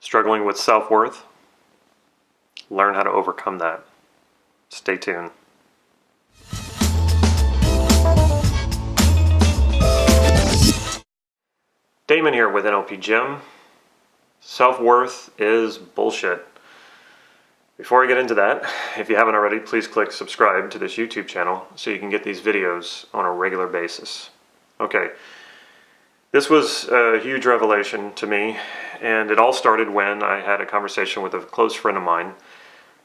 Struggling with self-worth? Learn how to overcome that. Stay tuned. Damon here with NLP Gym. Self-worth is bullshit. Before I get into that, if you haven't already, please click subscribe to this YouTube channel so you can get these videos on a regular basis. Okay, this was a huge revelation to me, and it all started when I had a conversation with a close friend of mine.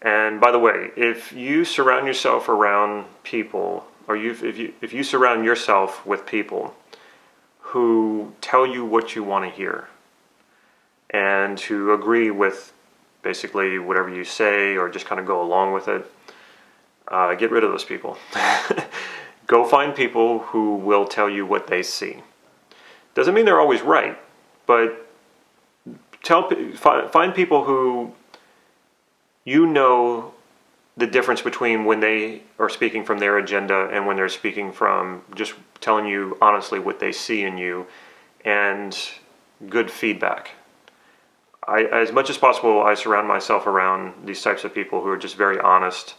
And by the way, if you surround yourself around people, or if you surround yourself with people who tell you what you want to hear and who agree with basically whatever you say or just kind of go along with it, get rid of those people. Go find people who will tell you what they see. Doesn't mean they're always right, but find people who you know the difference between when they are speaking from their agenda and when they're speaking from just telling you honestly what they see in you and good feedback. As much as possible, I surround myself around these types of people who are just very honest.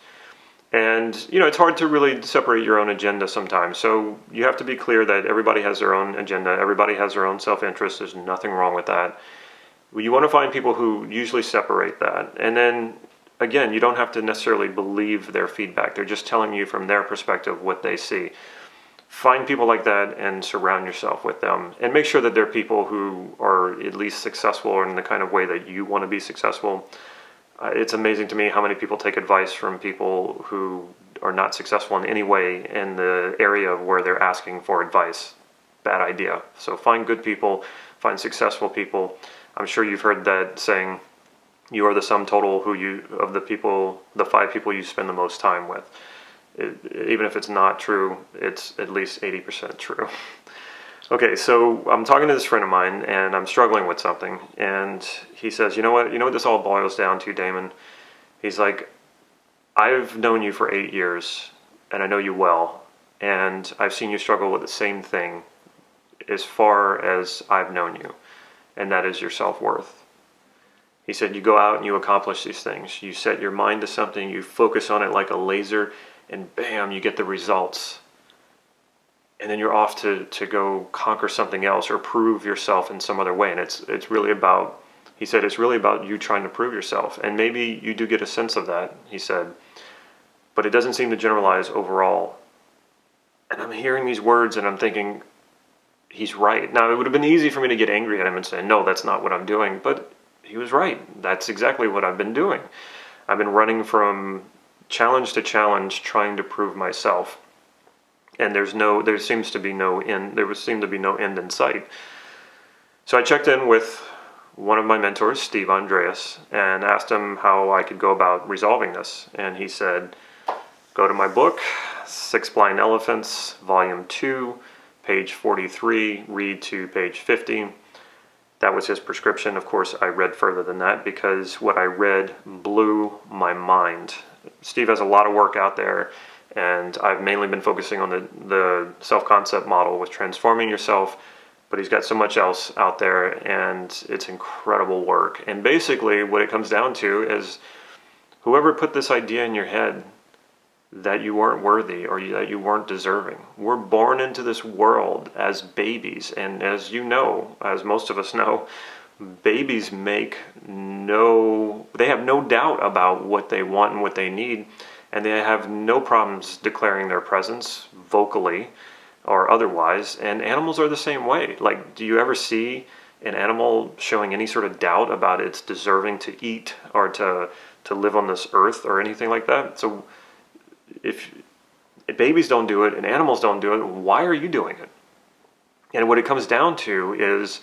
And, it's hard to really separate your own agenda sometimes. So you have to be clear that everybody has their own agenda. Everybody has their own self-interest. There's nothing wrong with that. You want to find people who usually separate that. And then, again, you don't have to necessarily believe their feedback. They're just telling you from their perspective what they see. Find people like that and surround yourself with them. And make sure that they're people who are at least successful or in the kind of way that you want to be successful. It's amazing to me how many people take advice from people who are not successful in any way in the area of where they're asking for advice. Bad idea. So find good people, find successful people. I'm sure you've heard that saying, you are the sum total of the 5 people you spend the most time with. Even if it's not true, it's at least 80% true. Okay, so I'm talking to this friend of mine, and I'm struggling with something, and he says, you know what this all boils down to, Damon? He's like, I've known you for 8 years, and I know you well, and I've seen you struggle with the same thing as far as I've known you, and that is your self-worth. He said, you go out and you accomplish these things. You set your mind to something, you focus on it like a laser, and bam, you get the results. And then you're off to go conquer something else or prove yourself in some other way. And it's really about, he said, it's really about you trying to prove yourself. And maybe you do get a sense of that, he said, but it doesn't seem to generalize overall. And I'm hearing these words and I'm thinking, he's right. Now, it would have been easy for me to get angry at him and say, no, that's not what I'm doing. But he was right. That's exactly what I've been doing. I've been running from challenge to challenge, trying to prove myself. And there seemed to be no end in sight. So I checked in with one of my mentors, Steve Andreas, and asked him how I could go about resolving this. And he said, go to my book, 6 Blind Elephants, Volume 2, page 43, read to page 50. That was his prescription. Of course, I read further than that because what I read blew my mind. Steve has a lot of work out there, and I've mainly been focusing on the self-concept model with transforming yourself, but he's got so much else out there, and it's incredible work. And basically what it comes down to is whoever put this idea in your head that you weren't worthy or that you weren't deserving. We're born into this world as babies, and as you know, as most of us know, babies they have no doubt about what they want and what they need, and they have no problems declaring their presence vocally or otherwise, and animals are the same way. Like, do you ever see an animal showing any sort of doubt about its deserving to eat or to live on this earth or anything like that? So if babies don't do it and animals don't do it, why are you doing it? And what it comes down to is,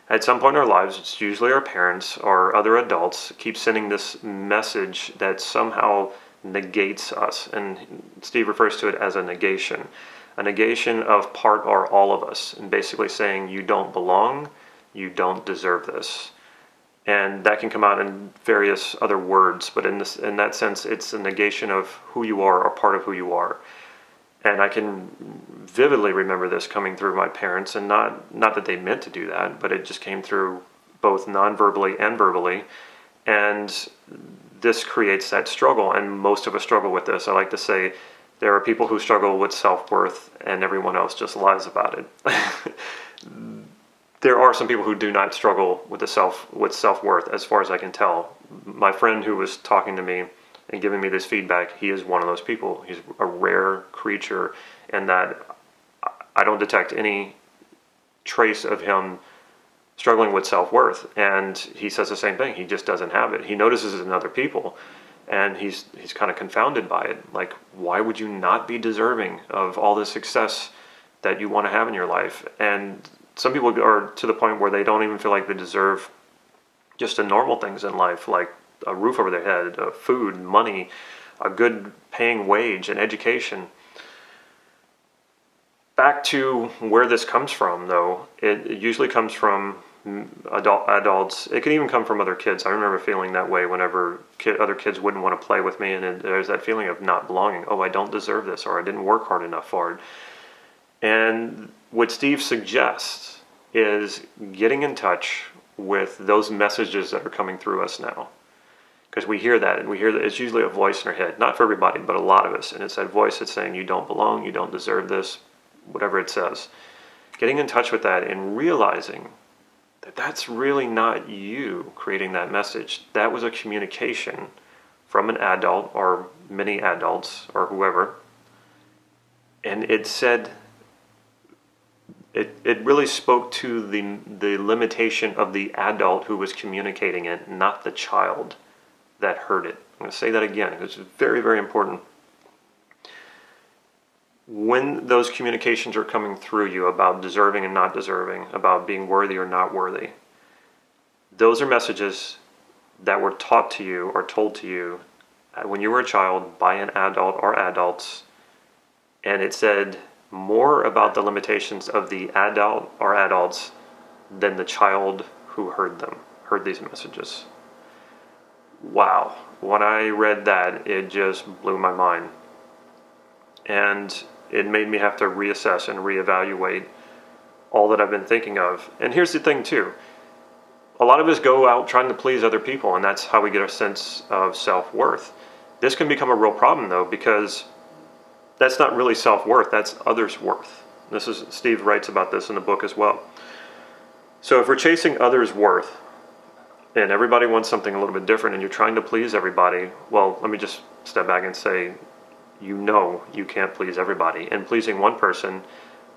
at some point in our lives, it's usually our parents or other adults keep sending this message that somehow negates us. And Steve refers to it as a negation of part or all of us, and basically saying you don't belong, you don't deserve this. And that can come out in various other words, but in that sense, it's a negation of who you are or part of who you are. And I can vividly remember this coming through my parents, and not that they meant to do that, but it just came through both non-verbally and verbally. And this creates that struggle, and most of us struggle with this. I like to say there are people who struggle with self-worth and everyone else just lies about it. There are some people who do not struggle with self-worth, as far as I can tell. My friend who was talking to me and giving me this feedback, he is one of those people. He's a rare creature, and that I don't detect any trace of him struggling with self-worth. And he says the same thing. He just doesn't have it. He notices it in other people, and he's kind of confounded by it. Like, why would you not be deserving of all the success that you want to have in your life? And some people are to the point where they don't even feel like they deserve just the normal things in life, like a roof over their head, food, money, a good paying wage, and education. Back to where this comes from, though, it usually comes from adults. It can even come from other kids. I remember feeling that way whenever other kids wouldn't want to play with me, and there's that feeling of not belonging. Oh, I don't deserve this, or I didn't work hard enough for it. And what Steve suggests is getting in touch with those messages that are coming through us now. Because we hear that, and we hear that it's usually a voice in our head. Not for everybody, but a lot of us. And it's that voice that's saying, you don't belong, you don't deserve this, whatever it says. Getting in touch with that and realizing that that's really not you creating that message. That was a communication from an adult or many adults or whoever. And it said, it really spoke to the limitation of the adult who was communicating it, not the child that heard it. I'm going to say that again, because it's very, very important. When those communications are coming through you about deserving and not deserving, about being worthy or not worthy, those are messages that were taught to you or told to you when you were a child by an adult or adults, and it said more about the limitations of the adult or adults than the child who heard these messages. Wow. When I read that, it just blew my mind. And it made me have to reassess and reevaluate all that I've been thinking of. And here's the thing too. A lot of us go out trying to please other people, and that's how we get a sense of self-worth. This can become a real problem though, because that's not really self-worth, that's others' worth. Steve writes about this in the book as well. So if we're chasing others' worth, and everybody wants something a little bit different, and you're trying to please everybody, well, let me just step back and say, you can't please everybody, and pleasing one person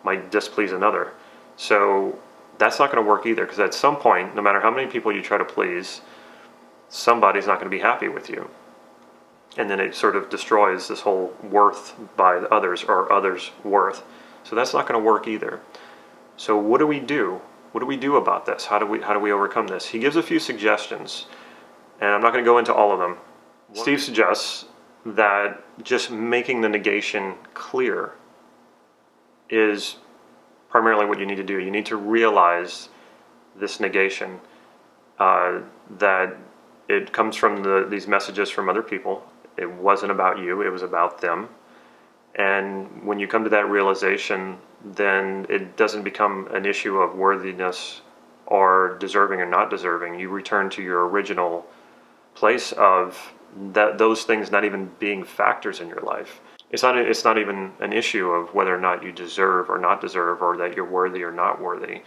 might displease another. So that's not going to work either, because at some point, no matter how many people you try to please, somebody's not going to be happy with you. And then it sort of destroys this whole worth by others or others' worth. So that's not going to work either. So what do we do? What do we do about this? How do we overcome this? He gives a few suggestions, and I'm not going to go into all of them. Steve suggests that just making the negation clear is primarily what you need to do. You need to realize this negation, that it comes from these messages from other people. It wasn't about you, it was about them. And when you come to that realization, then it doesn't become an issue of worthiness or deserving or not deserving. You return to your original place of those things not even being factors in your life. It's not even an issue of whether or not you deserve or not deserve, or that you're worthy or not worthy.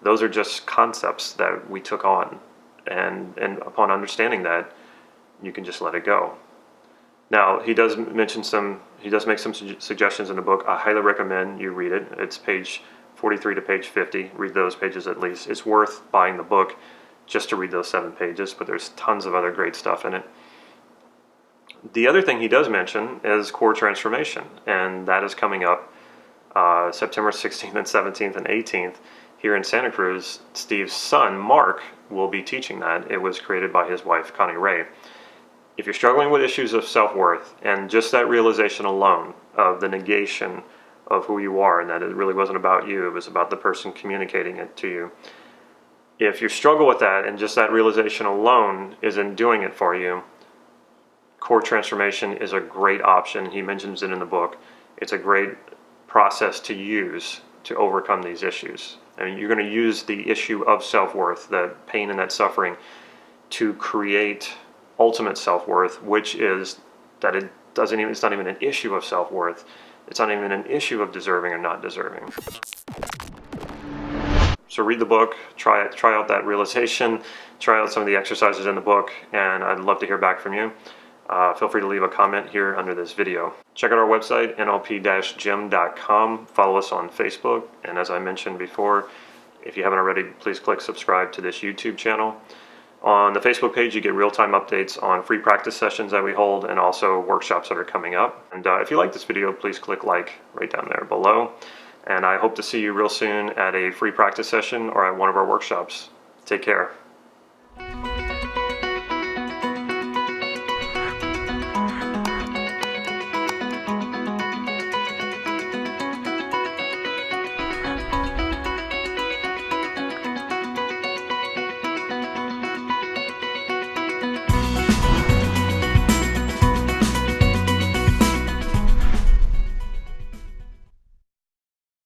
Those are just concepts that we took on, and upon understanding that, you can just let it go. Now, he does make some suggestions in the book. I highly recommend you read it. It's page 43 to page 50. Read those pages at least. It's worth buying the book just to read those 7 pages, but there's tons of other great stuff in it. The other thing he does mention is core transformation, and that is coming up September 16th and 17th and 18th here in Santa Cruz. Steve's son, Mark, will be teaching that. It was created by his wife, Connie Ray. If you're struggling with issues of self-worth and just that realization alone of the negation of who you are, and that it really wasn't about you, it was about the person communicating it to you. If you struggle with that and just that realization alone isn't doing it for you, core transformation is a great option. He mentions it in the book. It's a great process to use to overcome these issues. And you're going to use the issue of self-worth, the pain and that suffering, to create ultimate self-worth, which is that it's not even an issue of self-worth. It's not even an issue of deserving or not deserving. So read the book, try out that realization, try out some of the exercises in the book, and I'd love to hear back from you. Feel free to leave a comment here under this video. Check out our website, nlp-gym.com. Follow us on Facebook, and as I mentioned before, if you haven't already, please click subscribe to this YouTube channel. On the Facebook page, you get real-time updates on free practice sessions that we hold and also workshops that are coming up. And if you like this video, please click like right down there below. And I hope to see you real soon at a free practice session or at one of our workshops. Take care.